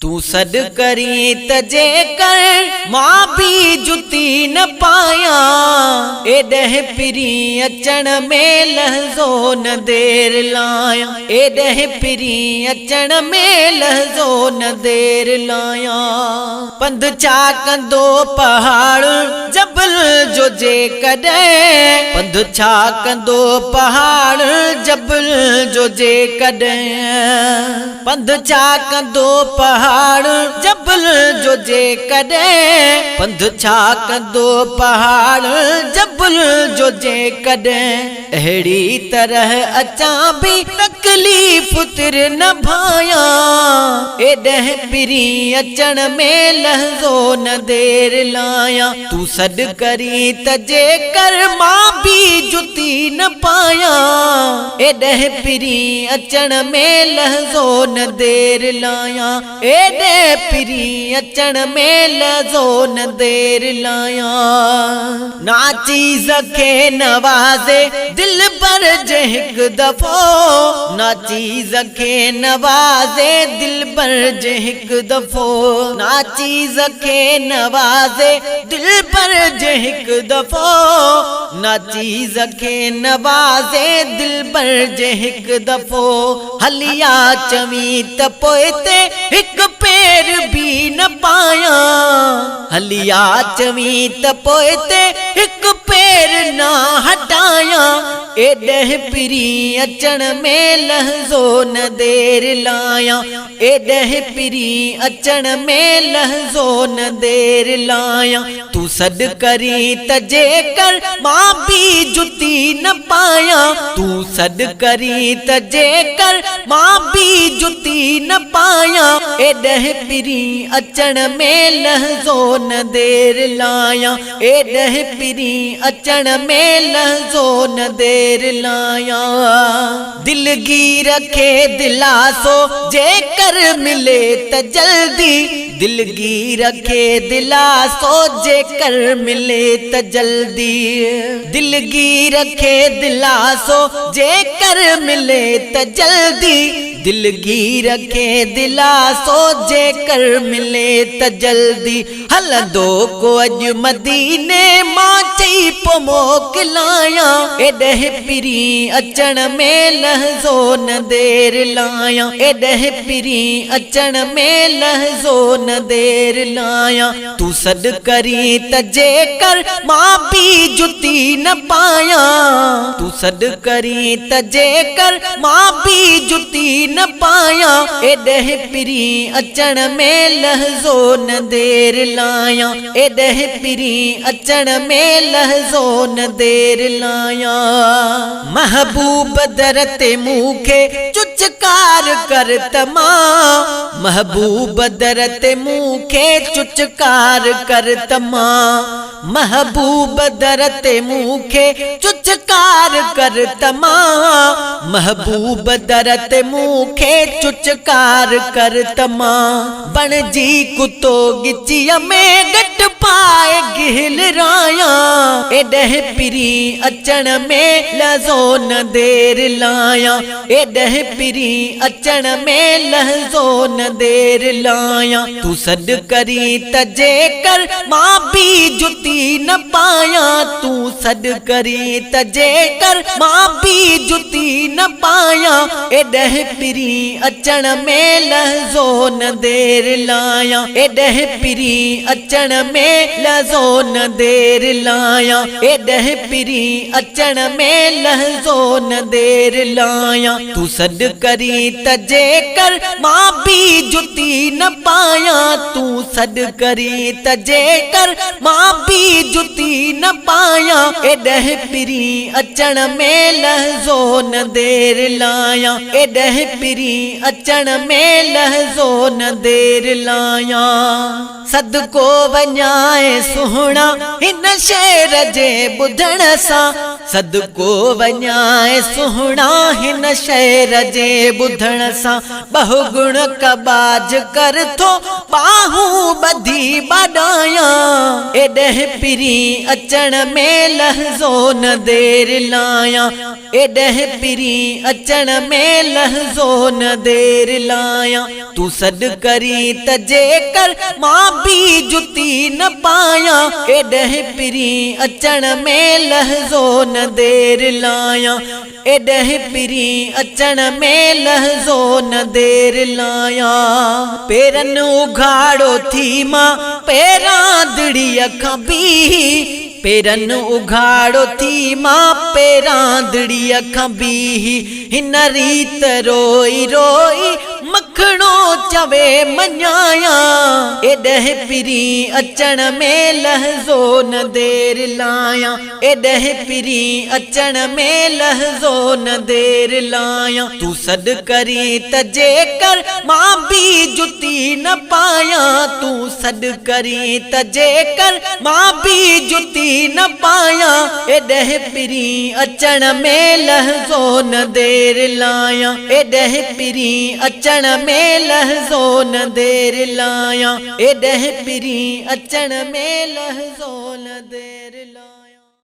तू सद करी तजे कर मां भी जुती न पाया। एॾह पिरी अचण में लहज़ो न देर लाया। एॾह पिरी अचण में लहज़ो न देर लाया। पंध छा कंदो पहाड़ जबल जो जे कॾहिं। पंध छा कंदो पहाड़ जबल जो जे कॾहिं। पंध छा कंदो पहाड़ जबल जो जे कॾहिं। पंध छा कंदो पहाड़ जबल जो जे कॾहिं। अहिड़ी तरह अचां भी तकलीफ़ तिर न भाया। एॾह पिरी अचण में लहज़ो न देर लाया। तू सद करी तजे कर मां भी जुती न पाया। एॾह पिरी अचण में लहज़ो न देर लाया। एॾे पिरी अचण में लहज़ो न देर लाया। ना चीज़ खे नवाज़े दिल पर जे हिक दफ़ो। ना चीज़ खे नवाज़े दिल पर जे हिक दफ़ो। ना चीज़ खे नवाज़े दिल पर जे हिक दफ़ो। ना चीज़ खे नवाज़े दिल पर जे हिक दफ़ो। हलिया चवी त पोइ ते हिक पैर भी न पाया। हलिया चवी त पोइ ते हिक पैर न हटाया। एॾह पिरी अचण में लहज़ो न देर लाया। एॾह पिरी अचण में लहज़ो न देर लाया। तू सद करी तजे कर मां भी जुती न पाया। तू सद करी तजे कर मां भी जुती न पाया। एॾह पिरी अचण में लहज़ो न देर लाया। एॾह पिरी अचण में लहज़ो न देर लाया। दिलगीर खे दिलासो जे कर मिले त जल्दी। दिलगीर खे दिलासो जे कर मिले त जल्दी। दिलगीर खे दिलासो जे कर मिले त जल्दी। दिलगीर खे दिलासो जे कर मिले त जल्दी। हलंदो को अॼु मदीने मां चई पो मोकिलाया। एॾह पिरी अचण में लहज़ो न देर लाया। एॾह पिरी अचण में लहज़ो न देर लाया। तू सद करी तजे कर मां भी जुती न पाया। तू सद करी तजे कर मां भी जुती न पाया। एॾह पिरी अचण में लहज़ो न देर लाया। एॾह पिरी अचण में लहज़ो न देर लाया। महबूब दर ते मूंखे चुचकार कर तमा। महबूब दर ते मूंखे चुचकार कर तमा। महबूब दर ते मूंखे चुचकार कर तमा। महबूब दर ते मूंखे चुचकार कर तमा। बणजी कुतो गिचीअ में गट पाए गिल राया। एॾह पिरी अचण में लहज़ो न देर लाया। एॾह पिरी अचण में लहज़ो न देर लाया। तू सद करी तजे कर मां भी जुती न पाया। तू सद करी तजे कर मां भी जुती न पाया। एॾह पिरी अचण में लहज़ो न देर लाया। एॾह पिरी अचण में लहज़ो न देर लाया। एॾह पिरी अचण में लहज़ो न देर लाया। तू सद करी तजे कर मां भी जुती न पाया। तू सद करी तजे कर मां भी जुती न पाया। एॾह पिरी अचण में लहज़ो न देर लाया। एॾह पिरी अचण में लहज़ो न देर लाया। सदको वञाए सुहिणा हिन शेर जे ॿुधण सां। सदको वञाए सुहिणा हिन शेर जे ॿुधण सां। बहुगुण कबाज कर थो बाहूं बधी बडाया एॾह पिरी अचण में लहज़ो न देर लाया एॾह पिरी अचण में लहज़ो न देर लाया तू सॾ करी त जेकर मां भी जुती न पाया एॾह पिरी अचण में लहज़ो न देर लाया एॾह पिरी अचण में लहज़ो न देर लाया पेरन उघाड़ो थी मां पेरां दिड़ीअ खां बीही पेरन उघाड़ो थी मां पेरां दिड़ीअ खां बीही हिन रीत रोई रोई मखणो चवे मञाया एॾह पिरी अचण में लहज़ो न देर लाया एॾह पिरी अचण में लहज़ो न देर लाया तू सॾ करी त जेकर मां भी जुती न पाया तू सॾ करी त जेकर मां भी जुती न पाया एॾह पिरी अचण में लहज़ो न देर लाया एॾह पिरी अचण में लहज़ो न देर लाया एॾह पिरी अचण में लहज़ो न देर लाया।